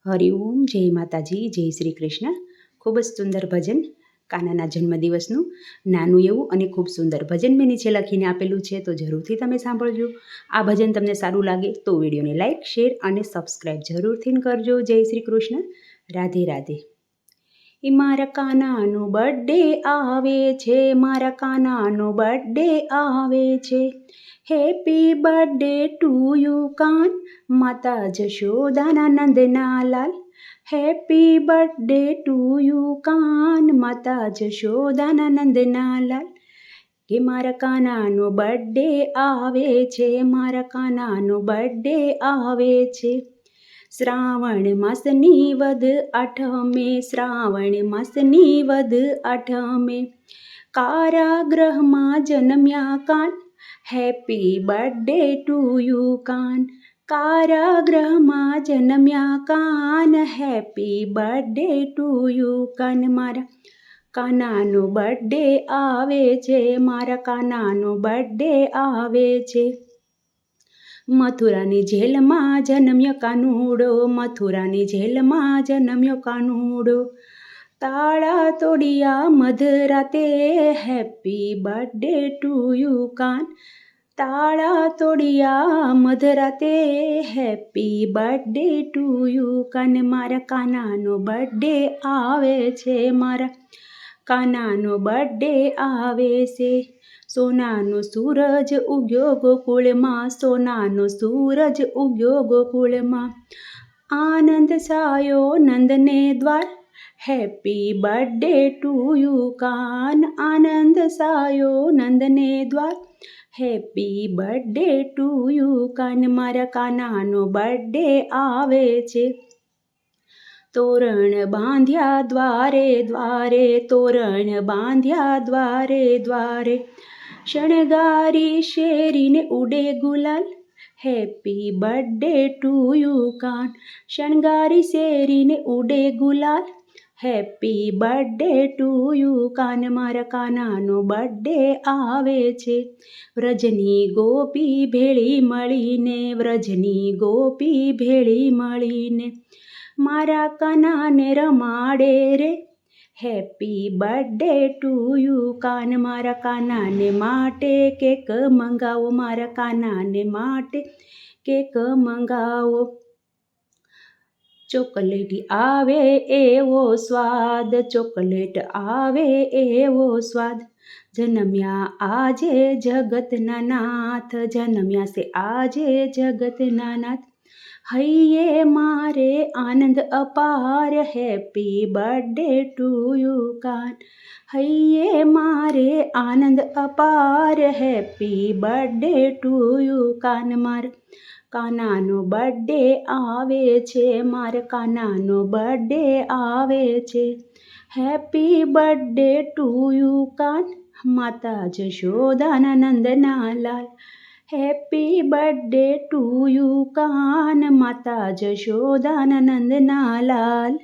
હરિઓમ, જય માતાજી, જય શ્રી કૃષ્ણ. ખૂબ જ સુંદર ભજન કાનાના જન્મદિવસનું નાનું એવું અને ખૂબ સુંદર ભજન મેં નીચે લખીને આપેલું છે, તો જરૂરથી તમે સાંભળજો. આ ભજન તમને સારું લાગે તો વિડીયોને લાઇક, શેર અને સબસ્ક્રાઈબ જરૂરથી કરજો. જય શ્રી કૃષ્ણ. રાધે રાધે. મારા કાનાનો બર્થડે આવે છે, મારા કાનાનો બર્થડે આવે છે. હેપી બર્થડે ટુ યુ કાન, માતા જશોદાના નંદના લાલ. હેપી બર્થડે ટુ યુ કાન, માતા જશોદાના નંદના લાલ. કે મારા કાનાનો બર્થડે આવે છે, મારા કાનાનો બર્થડે આવે છે. શ્રાવણ માસની વદ આઠમે, શ્રાવણ માસની વદ આઠમે. કારાગૃહમાં જન્મ્યા કાન, હેપી બર્થડે ટુ યુ કાન. કારાગૃહમાં જન્મ્યા કાન, હેપી બર્થડે ટુ યુ કાન. મારા કાનાનો બર્થડે આવે છે, મારા કાનાનો બર્થડે આવે છે. મથુરાની જેલમાં જન્મ્યો કાનુડો, મથુરાની જેલમાં જન્મ્યો કાનુડો. તાળા તોડિયા મધરાતે, હેપી બર્થડે ટુ યુ કાન. તાળા તોડિયા મધરાતે, હેપી બર્થડે ટુ યુ કાન. મારા કાનાનો બર્થડે આવે છે, મારા કાનાનો બર્થડે આવે છે. સોનાનો સૂરજ ઉગ્યો ગોકુળમાં, સોનાનો સૂરજ ઉગ્યો ગોકુળમાં. આનંદ છાયો નંદને દ્વાર, હેપી બર્થડે ટુ યુ કાન. આનંદ છાયો નંદને દ્વાર, હેપી બર્થડે ટુ યુ કાન. મારા કાનાનો બર્થડે આવે છે. તોરણ બાંધ્યા દ્વારે દ્વારે, તોરણ બાંધ્યા દ્વારે દ્વારે. શણગારી શેરીને ઉડે ગુલાલ, હેપી બર્થડે ટુ યુ કાન. શણગારી શેરીને ઉડે ગુલાલ, હેપી બર્થડે ટુ યુ કાન. મારા કાનાનો બર્થડે આવે છે. વ્રજની ગોપી ભેળી મળીને, વ્રજની ગોપી ભેળી મળીને. મારા કાનાને રમાડે રે, હેપી બર્થડે ટુ યુ કાન. મારા કાનાને માટે કેક મંગાવો, મારા કાનાને માટે કેક મંગાવો. ચોકલેટ આવે એવો સ્વાદ, ચોકલેટ આવે એવો સ્વાદ. જન્મ્યા આજે જગતના નાથ, જન્મ્યા છે આજે જગતના નાથ. હૈયે મારે આનંદ અપાર, હેપી બર્થડે ટુ યુ કાન. હૈયે મારે આનંદ અપાર, હેપી બર્થડે ટુ યુ કાન. મારા કાનાનો બર્થડે આવે છે, મારા કાનાનો બર્થડે આવે છે. હેપી બર્થડે ટુ યુ કાન, માતા જશોદાના નંદના લાલ. હેપી બર્થડે ટુ યુ કાન, માતા જશોદાના નંદના લાલ.